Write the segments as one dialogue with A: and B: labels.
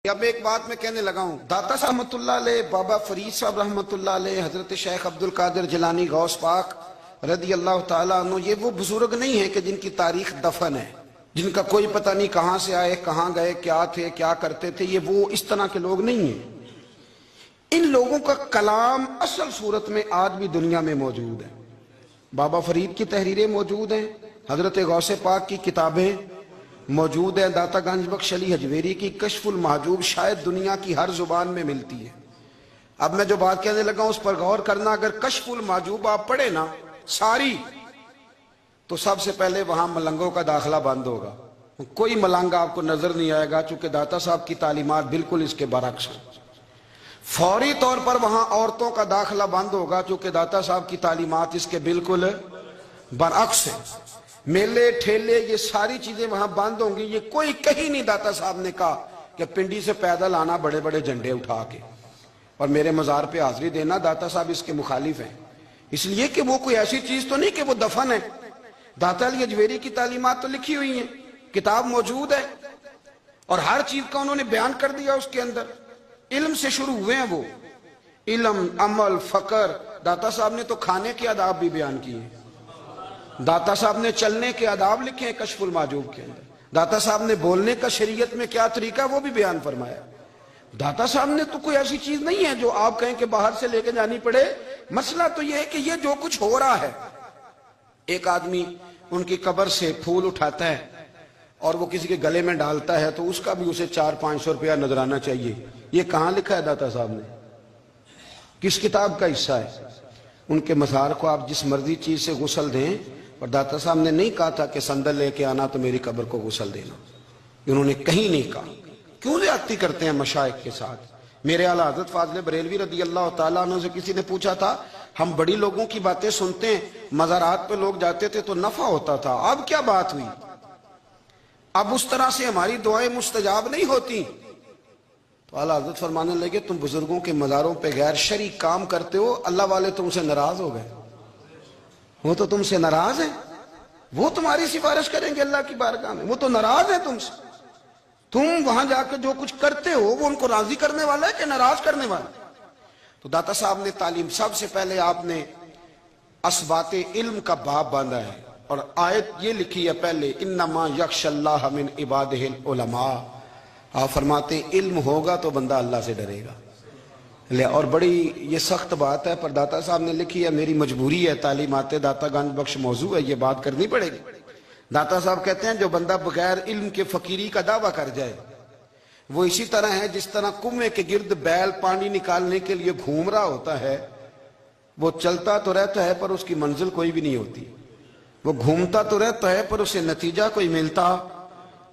A: اب ایک بات میں کہنے لگا ہوں، داتا صاحب رحمۃ اللہ علیہ، بابا فرید صاحب رحمۃ اللہ علیہ، حضرت شیخ عبد القادر جیلانی غوث پاک رضی اللہ تعالیٰ عنہ، یہ وہ بزرگ نہیں ہیں کہ جن کی تاریخ دفن ہے، جن کا کوئی پتہ نہیں کہاں سے آئے، کہاں گئے، کیا تھے، کیا کرتے تھے، یہ وہ اس طرح کے لوگ نہیں ہیں۔ ان لوگوں کا کلام اصل صورت میں آج بھی دنیا میں موجود ہے۔ بابا فرید کی تحریریں موجود ہیں، حضرت غوث پاک کی کتابیں موجود ہیں، داتا گنج بخش علی حجویری کی کشف المحجوب شاید دنیا کی ہر زبان میں ملتی ہے۔ اب میں جو بات کہنے لگا ہوں اس پر غور کرنا، اگر کشف المحجوب آپ پڑھے نا ساری، تو سب سے پہلے وہاں ملنگوں کا داخلہ بند ہوگا، کوئی ملنگ آپ کو نظر نہیں آئے گا، چونکہ داتا صاحب کی تعلیمات بالکل اس کے برعکس ہیں۔ فوری طور پر وہاں عورتوں کا داخلہ بند ہوگا، چونکہ داتا صاحب کی تعلیمات اس کے بالکل برعکس ہیں۔ میلے ٹھیلے یہ ساری چیزیں وہاں بند ہوں گی، یہ کوئی کہیں نہیں داتا صاحب نے کہا کہ پنڈی سے پیدل آنا بڑے بڑے جھنڈے اٹھا کے اور میرے مزار پہ حاضری دینا، داتا صاحب اس کے مخالف ہیں، اس لیے کہ وہ کوئی ایسی چیز تو نہیں کہ وہ دفن ہے۔ داتا علی حجویری کی تعلیمات تو لکھی ہوئی ہیں، کتاب موجود ہے، اور ہر چیز کا انہوں نے بیان کر دیا اس کے اندر۔ علم سے شروع ہوئے ہیں وہ، علم، عمل، فقر۔ داتا صاحب نے تو کھانے کے آداب بھی بیان کیے، داتا صاحب نے چلنے کے آداب لکھے ہیں کشف المحجوب کے اندر، داتا صاحب نے بولنے کا شریعت میں کیا طریقہ وہ بھی بیان فرمایا۔ داتا صاحب نے تو کوئی ایسی چیز نہیں ہے جو آپ کہیں کہ باہر سے لے کے جانی پڑے۔ مسئلہ تو یہ ہے کہ یہ جو کچھ ہو رہا ہے، ایک آدمی ان کی قبر سے پھول اٹھاتا ہے اور وہ کسی کے گلے میں ڈالتا ہے تو اس کا بھی اسے 400-500 روپیہ نذرانہ چاہیے۔ یہ کہاں لکھا ہے داتا صاحب نے؟ کس کتاب کا حصہ ہے؟ ان کے مزار کو آپ جس مرضی چیز سے غسل دیں، اور داتا صاحب نے نہیں کہا تھا کہ سندل لے کے آنا تو میری قبر کو غسل دینا، انہوں نے کہیں نہیں کہا۔ کیوں زیادتی کرتے ہیں مشائخ کے ساتھ؟ میرے اعلیٰ حضرت فاضل بریلوی رضی اللہ تعالیٰ عنہ سے کسی نے پوچھا تھا، ہم بڑی لوگوں کی باتیں سنتے ہیں، مزارات پہ لوگ جاتے تھے تو نفع ہوتا تھا، اب کیا بات ہوئی؟ اب اس طرح سے ہماری دعائیں مستجاب نہیں ہوتی۔ تو اعلیٰ حضرت فرمانے لگے، تم بزرگوں کے مزاروں پہ غیر شرعی کام کرتے ہو، اللہ والے تم سے ناراض ہو گئے، وہ تو تم سے ناراض ہیں، وہ تمہاری سفارش کریں گے اللہ کی بارگاہ میں، وہ تو ناراض ہیں تم سے۔ تم وہاں جا کے جو کچھ کرتے ہو وہ ان کو راضی کرنے والا ہے کہ ناراض کرنے والا ہے؟ تو داتا صاحب نے تعلیم، سب سے پہلے آپ نے اسبات علم کا باب باندھا ہے، اور آیت یہ لکھی ہے پہلے، انما یخشی اللہ من عبادہ العلماء۔ آپ فرماتے ہیں علم ہوگا تو بندہ اللہ سے ڈرے گا۔ اور بڑی یہ سخت بات ہے، پر داتا صاحب نے لکھی ہے، میری مجبوری ہے، تعلیمات داتا گنج بخش موضوع ہے، یہ بات کرنی پڑے گی۔ داتا صاحب کہتے ہیں جو بندہ بغیر علم کے فقیری کا دعویٰ کر جائے وہ اسی طرح ہے جس طرح کنویں کے گرد بیل پانی نکالنے کے لیے گھوم رہا ہوتا ہے، وہ چلتا تو رہتا ہے پر اس کی منزل کوئی بھی نہیں ہوتی، وہ گھومتا تو رہتا ہے پر اسے نتیجہ کوئی ملتا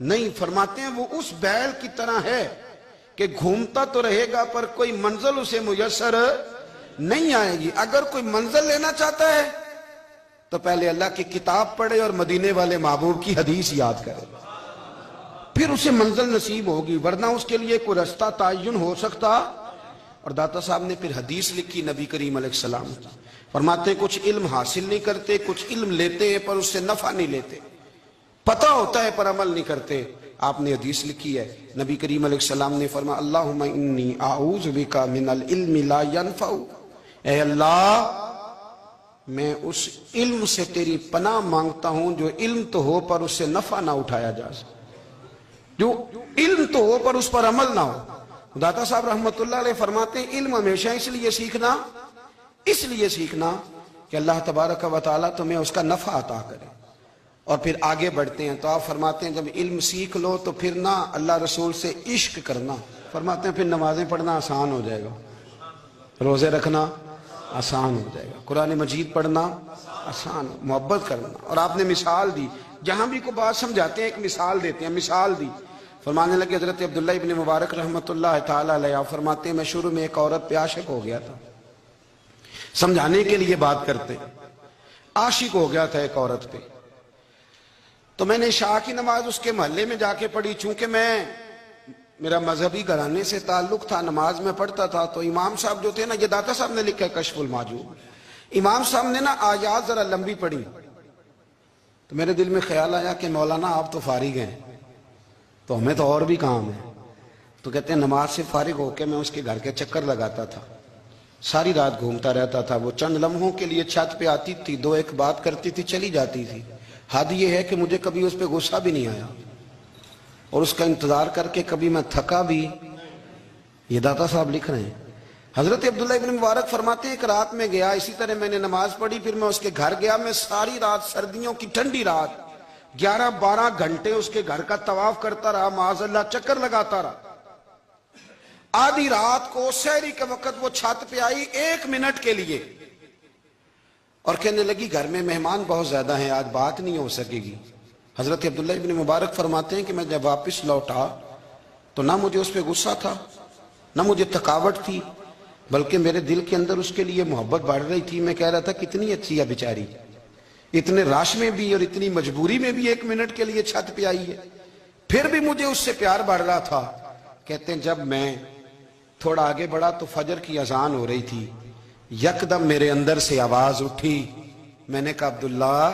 A: نہیں۔ فرماتے ہیں وہ اس بیل کی طرح ہے کہ گھومتا تو رہے گا پر کوئی منزل اسے میسر نہیں آئے گی۔ اگر کوئی منزل لینا چاہتا ہے تو پہلے اللہ کی کتاب پڑھے اور مدینے والے محبوب کی حدیث یاد کرے، پھر اسے منزل نصیب ہوگی، ورنہ اس کے لیے کوئی رستہ تعین ہو سکتا۔ اور داتا صاحب نے پھر حدیث لکھی نبی کریم علیہ السلام کی، فرماتے ہیں کچھ علم حاصل نہیں کرتے، کچھ علم لیتے ہیں پر اس سے نفع نہیں لیتے، پتہ ہوتا ہے پر عمل نہیں کرتے۔ آپ نے حدیث لکھی ہے، نبی کریم علیہ السلام نے فرمایا، اللہم انی اعوذ بک من العلم لا ینفع، اے اللہ میں اس علم سے تیری پناہ مانگتا ہوں جو علم تو ہو پر اس سے نفع نہ اٹھایا جا سکے، جو علم تو ہو پر اس پر عمل نہ ہو۔ داتا صاحب رحمۃ اللہ علیہ فرماتے ہیں علم ہمیشہ اس لیے سیکھنا کہ اللہ تبارک و تعالیٰ تمہیں اس کا نفع عطا کرے، اور پھر آگے بڑھتے ہیں تو آپ فرماتے ہیں جب علم سیکھ لو تو پھر نہ اللہ رسول سے عشق کرنا، فرماتے ہیں پھر نمازیں پڑھنا آسان ہو جائے گا، روزے رکھنا آسان ہو جائے گا، قرآن مجید پڑھنا آسان، محبت کرنا۔ اور آپ نے مثال دی، جہاں بھی کوئی بات سمجھاتے ہیں ایک مثال دیتے ہیں، مثال دی، فرمانے لگے حضرت عبداللہ ابن مبارک رحمۃ اللہ تعالیٰ علیہ، آپ فرماتے ہیں میں شروع میں ایک عورت پہ عاشق ہو گیا تھا، سمجھانے کے لیے بات کرتے، عاشق ہو گیا تھا ایک عورت پہ، تو میں نے عشاء کی نماز اس کے محلے میں جا کے پڑھی، چونکہ میرا مذہبی گھرانے سے تعلق تھا، نماز میں پڑھتا تھا، تو امام صاحب جو تھے نا، یہ داتا صاحب نے لکھا ہے کشف المحجوب، امام صاحب نے نا آیات ذرا لمبی پڑھی، تو میرے دل میں خیال آیا کہ مولانا آپ تو فارغ ہیں تو ہمیں تو اور بھی کام ہے، تو کہتے ہیں نماز سے فارغ ہو کے میں اس کے گھر کے چکر لگاتا تھا، ساری رات گھومتا رہتا تھا، وہ چند لمحوں کے لیے چھت پہ آتی تھی، دو ایک بات کرتی تھی، چلی جاتی تھی۔ حد یہ ہے کہ مجھے کبھی اس پہ غصہ بھی نہیں آیا، اور اس کا انتظار کر کے کبھی میں تھکا بھی۔ یہ داتا صاحب لکھ رہے ہیں۔ حضرت عبداللہ ابن مبارک فرماتے ہیں ایک رات میں گیا، اسی طرح میں نے نماز پڑھی، پھر میں اس کے گھر گیا، میں ساری رات، سردیوں کی ٹھنڈی رات، 11-12 گھنٹے اس کے گھر کا طواف کرتا رہا، معاذ اللہ چکر لگاتا رہا۔ آدھی رات کو سحری کے وقت وہ چھت پہ آئی 1 منٹ کے لیے، اور کہنے لگی گھر میں مہمان بہت زیادہ ہیں، آج بات نہیں ہو سکے گی۔ حضرت عبداللہ ابن مبارک فرماتے ہیں کہ میں جب واپس لوٹا تو نہ مجھے اس پہ غصہ تھا، نہ مجھے تھکاوٹ تھی، بلکہ میرے دل کے اندر اس کے لیے محبت بڑھ رہی تھی۔ میں کہہ رہا تھا کتنی اچھی ہے بیچاری، اتنے رش میں بھی اور اتنی مجبوری میں بھی 1 منٹ کے لیے چھت پہ آئی ہے، پھر بھی مجھے اس سے پیار بڑھ رہا تھا۔ کہتے ہیں جب میں تھوڑا آگے بڑھا تو فجر کی اذان ہو رہی تھی، یکدم میرے اندر سے آواز اٹھی۔ میں نے کہا عبداللہ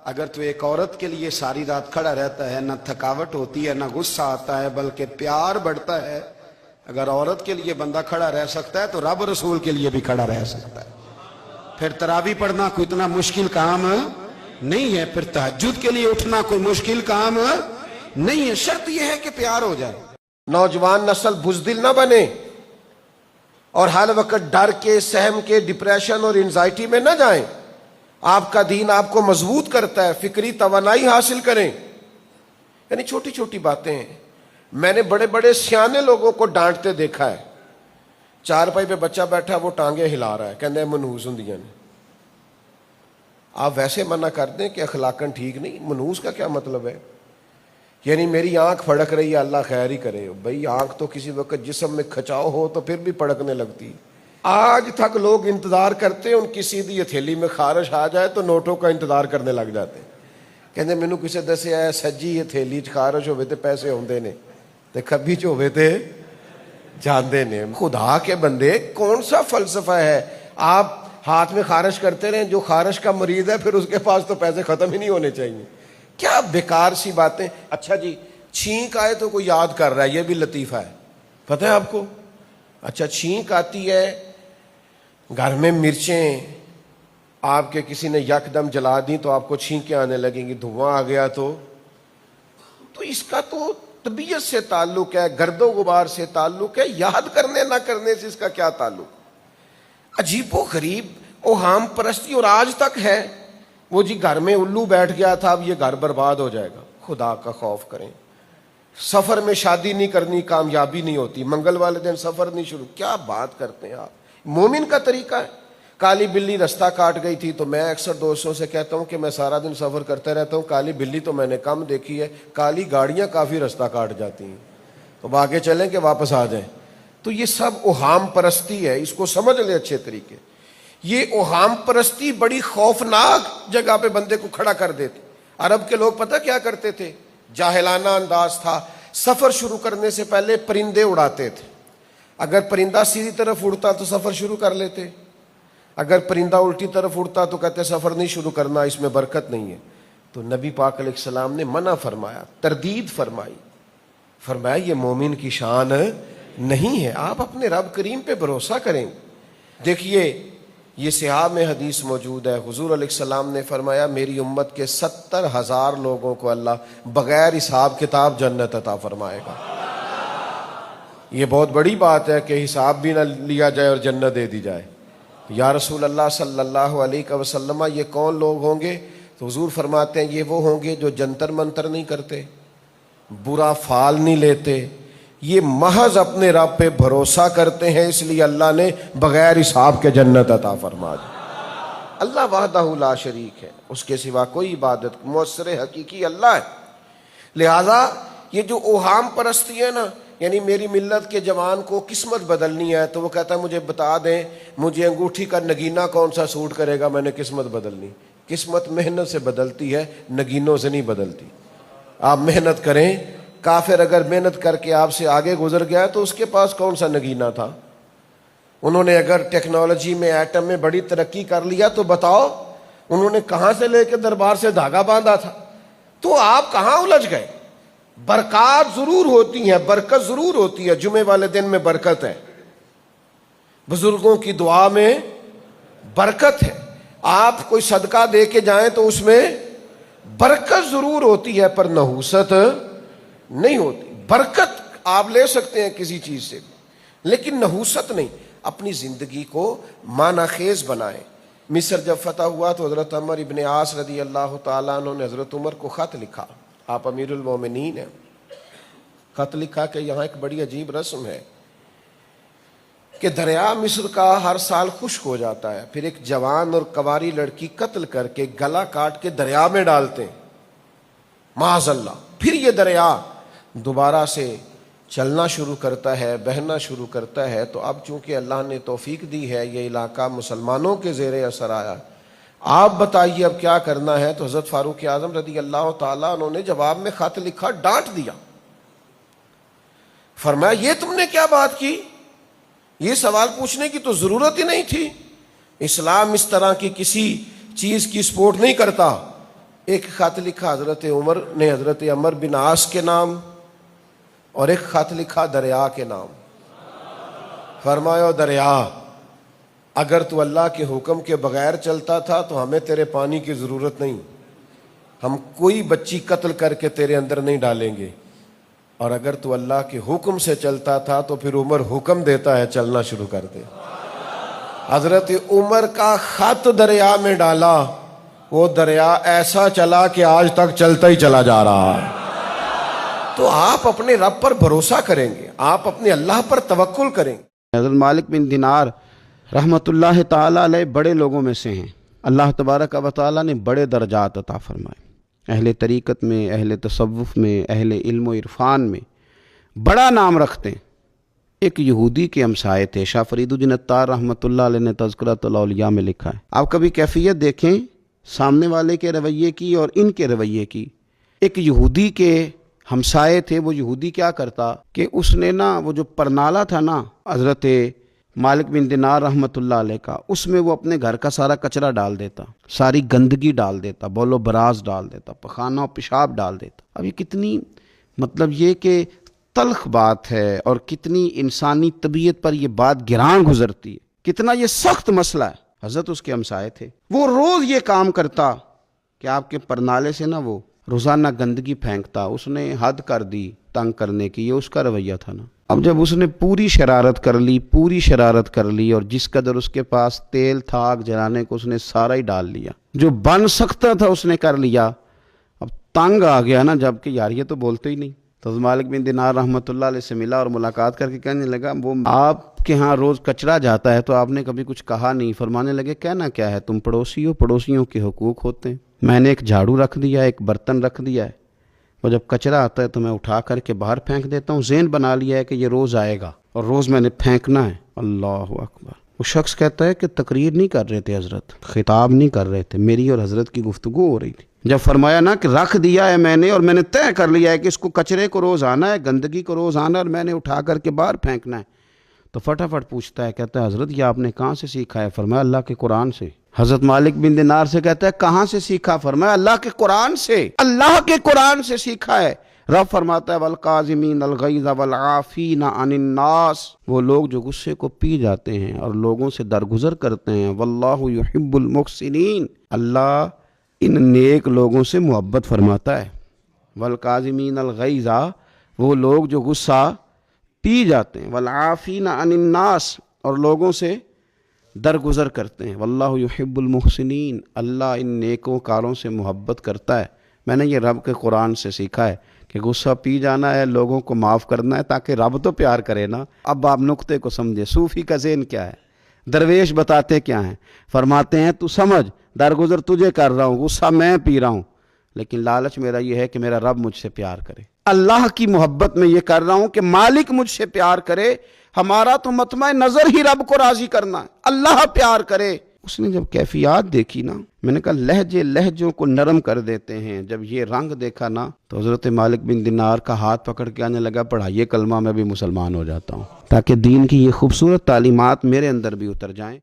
A: اگر تو ایک عورت کے لیے ساری رات کھڑا رہتا ہے، نہ تھکاوٹ ہوتی ہے، نہ غصہ آتا ہے، بلکہ پیار بڑھتا ہے، اگر عورت کے لیے بندہ کھڑا رہ سکتا ہے تو رب رسول کے لیے بھی کھڑا رہ سکتا ہے۔ پھر تراویح پڑھنا کوئی اتنا مشکل کام نہیں ہے، پھر تہجد کے لیے اٹھنا کوئی مشکل کام نہیں ہے، شرط یہ ہے کہ پیار ہو جائے۔
B: نوجوان نسل بزدل نہ بنے اور ہر وقت ڈر کے، سہم کے، ڈپریشن اور انزائٹی میں نہ جائیں۔ آپ کا دین آپ کو مضبوط کرتا ہے، فکری توانائی حاصل کریں۔ یعنی چھوٹی چھوٹی باتیں ہیں۔ میں نے بڑے بڑے سیانے لوگوں کو ڈانٹتے دیکھا ہے، چارپائی پہ بچہ بیٹھا وہ ٹانگیں ہلا رہا ہے، کہنے ہیں منحوس ہندیاں نے۔ آپ ویسے منع کر دیں کہ اخلاقاً ٹھیک نہیں، منحوس کا کیا مطلب ہے؟ یعنی میری آنکھ پھڑک رہی ہے، اللہ خیر ہی کرے۔ بھئی آنکھ تو کسی وقت جسم میں کھچاؤ ہو تو پھر بھی پھڑکنے لگتی۔ آج تک لوگ انتظار کرتے ہیں ان کی سیدھی ہتھیلی میں خارش آ جائے تو نوٹوں کا انتظار کرنے لگ جاتے ہیں۔ کہتے مینوں کسی دسیا ہے سجی ہتھیلی چ خارش ہوئے تے پیسے ہوندے نے تے کھبی چ ہوئے تے جاندے نے۔ خدا کے بندے کون سا فلسفہ ہے؟ آپ ہاتھ میں خارش کرتے رہیں، جو خارش کا مریض ہے پھر اس کے پاس تو پیسے ختم ہی نہیں ہونے چاہیے۔ کیا بیکار سی باتیں۔ اچھا جی چھینک آئے تو کوئی یاد کر رہا ہے، یہ بھی لطیفہ ہے، پتہ ہے آپ کو؟ اچھا چھینک آتی ہے، گھر میں مرچیں آپ کے کسی نے یکدم جلا دی تو آپ کو چھینکیں آنے لگیں گی، دھواں آ گیا تو اس کا تو طبیعت سے تعلق ہے، گرد و غبار سے تعلق ہے، یاد کرنے نہ کرنے سے اس کا کیا تعلق؟ عجیب و غریب اوہام پرستی، اور آج تک ہے۔ وہ جی گھر میں الو بیٹھ گیا تھا، اب یہ گھر برباد ہو جائے گا۔ خدا کا خوف کریں۔ سفر میں شادی نہیں کرنی، کامیابی نہیں ہوتی، منگل والے دن سفر نہیں شروع۔ کیا بات کرتے ہیں آپ؟ مومن کا طریقہ ہے۔ کالی بلی رستہ کاٹ گئی تھی تو میں اکثر دوستوں سے کہتا ہوں کہ میں سارا دن سفر کرتا رہتا ہوں، کالی بلی تو میں نے کم دیکھی ہے، کالی گاڑیاں کافی رستہ کاٹ جاتی ہیں، تو آگے چلیں کہ واپس آ جائیں۔ تو یہ سب اوہام پرستی ہے، اس کو سمجھ لیں اچھے طریقے۔ یہ اوہام پرستی بڑی خوفناک جگہ پہ بندے کو کھڑا کر دیتی۔ عرب کے لوگ پتہ کیا کرتے تھے؟ جاہلانہ انداز تھا، سفر شروع کرنے سے پہلے پرندے اڑاتے تھے۔ اگر پرندہ سیدھی طرف اڑتا تو سفر شروع کر لیتے، اگر پرندہ الٹی طرف اڑتا تو کہتے سفر نہیں شروع کرنا، اس میں برکت نہیں ہے۔ تو نبی پاک علیہ السلام نے منع فرمایا، تردید فرمائی، فرمایا یہ مومن کی شان نہیں ہے، آپ اپنے رب کریم پہ بھروسہ کریں۔ دیکھیے یہ صحاح میں حدیث موجود ہے، حضور علیہ السلام نے فرمایا میری امت کے 70,000 لوگوں کو اللہ بغیر حساب کتاب جنت عطا فرمائے گا۔ یہ بہت بڑی بات ہے کہ حساب بھی نہ لیا جائے اور جنت دے دی جائے۔ یا رسول اللہ صلی اللہ علیہ وسلم یہ کون لوگ ہوں گے؟ تو حضور فرماتے ہیں یہ وہ ہوں گے جو جنتر منتر نہیں کرتے، برا فال نہیں لیتے، یہ محض اپنے رب پہ بھروسہ کرتے ہیں، اس لیے اللہ نے بغیر حساب کے جنت عطا فرما دی۔ اللہ وحدہ لا شریک ہے، اس کے سوا کوئی عبادت مؤثر حقیقی اللہ ہے۔ لہذا یہ جو اوہام پرستی ہے نا، یعنی میری ملت کے جوان کو قسمت بدلنی ہے تو وہ کہتا ہے مجھے بتا دیں مجھے انگوٹھی کا نگینہ کون سا سوٹ کرے گا، میں نے قسمت بدلنی۔ قسمت محنت سے بدلتی ہے، نگینوں سے نہیں بدلتی۔ آپ محنت کریں، کافر اگر محنت کر کے آپ سے آگے گزر گیا تو اس کے پاس کون سا نگینہ تھا؟ انہوں نے اگر ٹیکنالوجی میں ایٹم میں بڑی ترقی کر لیا تو بتاؤ انہوں نے کہاں سے لے کے دربار سے دھاگا باندھا تھا؟ تو آپ کہاں الجھ گئے؟ برکات ضرور ہوتی ہیں، برکت ضرور ہوتی ہے، جمعے والے دن میں برکت ہے، بزرگوں کی دعا میں برکت ہے، آپ کوئی صدقہ دے کے جائیں تو اس میں برکت ضرور ہوتی ہے، پر نحوست نہیں ہوتی۔ برکت آپ لے سکتے ہیں کسی چیز سے، لیکن نحوست نہیں۔ اپنی زندگی کو معنی خیز بنائیں۔ مصر جب فتح ہوا تو حضرت عمر ابن عاص رضی اللہ تعالیٰ عنہ نے حضرت عمر کو خط لکھا، آپ امیر المومنین ہیں، خط لکھا کہ یہاں ایک بڑی عجیب رسم ہے کہ دریا مصر کا ہر سال خشک ہو جاتا ہے، پھر ایک جوان اور کنواری لڑکی قتل کر کے گلا کاٹ کے دریا میں ڈالتے ہیں، معاذ اللہ، پھر یہ دریا دوبارہ سے چلنا شروع کرتا ہے، بہنا شروع کرتا ہے۔ تو اب چونکہ اللہ نے توفیق دی ہے، یہ علاقہ مسلمانوں کے زیر اثر آیا، آپ بتائیے اب کیا کرنا ہے؟ تو حضرت فاروق اعظم رضی اللہ تعالیٰ انہوں نے جواب میں خط لکھا، ڈانٹ دیا، فرمایا یہ تم نے کیا بات کی، یہ سوال پوچھنے کی تو ضرورت ہی نہیں تھی، اسلام اس طرح کی کسی چیز کی سپورٹ نہیں کرتا۔ ایک خط لکھا حضرت عمر نے حضرت عمر بن عاص کے نام، اور ایک خط لکھا دریا کے نام، فرمایا دریا اگر تو اللہ کے حکم کے بغیر چلتا تھا تو ہمیں تیرے پانی کی ضرورت نہیں، ہم کوئی بچی قتل کر کے تیرے اندر نہیں ڈالیں گے، اور اگر تو اللہ کے حکم سے چلتا تھا تو پھر عمر حکم دیتا ہے چلنا شروع کر دے۔ حضرت عمر کا خط دریا میں ڈالا، وہ دریا ایسا چلا کہ آج تک چلتا ہی چلا جا رہا ہے۔ تو آپ اپنے رب پر بھروسہ کریں گے، آپ اپنے اللہ پر توکل کریں گے۔
A: حضرت مالک بن دینار رحمۃ اللہ تعالی علیہ بڑے لوگوں میں سے ہیں، اللہ تبارک و تعالی نے بڑے درجات عطا فرمائے، اہل طریقت میں، اہل تصوف میں، اہل علم و عرفان میں بڑا نام رکھتے ہیں۔ ایک یہودی کے ہمسائے تھے، شاہ فرید الدین عطار رحمۃ اللہ علیہ نے تذکرۃ الاولیاء میں لکھا ہے۔ آپ کبھی کیفیت دیکھیں سامنے والے کے رویے کی اور ان کے رویے کی۔ ایک یہودی کے ہمسائے تھے، وہ یہودی کیا کرتا کہ اس نے وہ جو پرنالہ تھا حضرت مالک بن دینار رحمۃ اللہ علیہ کا، اس میں وہ اپنے گھر کا سارا کچرا ڈال دیتا، ساری گندگی ڈال دیتا، بول و براز ڈال دیتا، پخانہ و پیشاب ڈال دیتا۔ اب یہ کتنی یہ کہ تلخ بات ہے، اور کتنی انسانی طبیعت پر یہ بات گران گزرتی ہے، کتنا یہ سخت مسئلہ ہے۔ حضرت اس کے ہمسائے تھے، وہ روز یہ کام کرتا کہ آپ کے پرنالے سے وہ روزانہ گندگی پھینکتا۔ اس نے حد کر دی تنگ کرنے کی، یہ اس کا رویہ تھا اب جب اس نے پوری شرارت کر لی اور جس قدر اس کے پاس تیل تھا آگ جلانے کو، اس نے سارا ہی ڈال لیا، جو بن سکتا تھا اس نے کر لیا۔ اب تنگ آ گیا جب کہ یار یہ تو بولتے ہی نہیں۔ تو مالک بن دینار رحمۃ اللہ علیہ سے ملا اور ملاقات کر کے کہنے لگا، وہ آپ کے ہاں روز کچرا جاتا ہے تو آپ نے کبھی کچھ کہا نہیں۔ فرمانے لگے کہنا کیا ہے، تم پڑوسی ہو، پڑوسیوں کے حقوق ہوتے ہیں، میں نے ایک جھاڑو رکھ دیا ہے، ایک برتن رکھ دیا ہے، وہ جب کچرا آتا ہے تو میں اٹھا کر کے باہر پھینک دیتا ہوں، ذہن بنا لیا ہے کہ یہ روز آئے گا اور روز میں نے پھینکنا ہے۔ اللہ اکبر۔ وہ شخص کہتا ہے کہ تقریر نہیں کر رہے تھے حضرت، خطاب نہیں کر رہے تھے، میری اور حضرت کی گفتگو ہو رہی تھی۔ جب فرمایا کہ رکھ دیا ہے میں نے، اور میں نے طے کر لیا ہے کہ اس کو کچرے کو روز آنا ہے، گندگی کو روز آنا ہے، اور میں نے اٹھا کر کے باہر پھینکنا ہے، تو فٹافٹ پوچھتا ہے، کہتا ہے حضرت یہ آپ نے کہاں سے سیکھا ہے؟ فرمایا اللہ کے قرآن سے۔ حضرت مالک بن دینار سے کہتا ہے کہاں سے سیکھا؟ فرمایا اللہ کے قرآن سے، اللہ کے قرآن سے سیکھا ہے۔ رب فرماتا ہے والقاظمین الغیظ والعافین عن الناس، وہ لوگ جو غصے کو پی جاتے ہیں اور لوگوں سے درگزر کرتے ہیں، واللہ یحب المحسنین، اللہ ان نیک لوگوں سے محبت فرماتا ہے۔ والقاظمین الغیظ، وہ لوگ جو غصہ پی جاتے ہیں، والعافین عن الناس، اور لوگوں سے درگزر کرتے ہیں، واللہ یحب المحسنین، اللہ ان نیکوں کاروں سے محبت کرتا ہے۔ میں نے یہ رب کے قرآن سے سیکھا ہے کہ غصہ پی جانا ہے، لوگوں کو معاف کرنا ہے، تاکہ رب تو پیار کرے نا۔ اب آپ نقطے کو سمجھے، صوفی کا ذہن کیا ہے، درویش بتاتے کیا ہیں، فرماتے ہیں تو سمجھ درگزر تجھے کر رہا ہوں، غصہ میں پی رہا ہوں، لیکن لالچ میرا یہ ہے کہ میرا رب مجھ سے پیار کرے، اللہ کی محبت میں یہ کر رہا ہوں کہ مالک مجھ سے پیار کرے۔ ہمارا تو مطمع نظر ہی رب کو راضی کرنا ہے، اللہ پیار کرے۔ اس نے جب کیفیات دیکھی میں نے کہا لہجوں کو نرم کر دیتے ہیں، جب یہ رنگ دیکھا تو حضرت مالک بن دینار کا ہاتھ پکڑ کے آنے لگا، پڑھائیے کلمہ، میں بھی مسلمان ہو جاتا ہوں، تاکہ دین کی یہ خوبصورت تعلیمات میرے اندر بھی اتر جائیں۔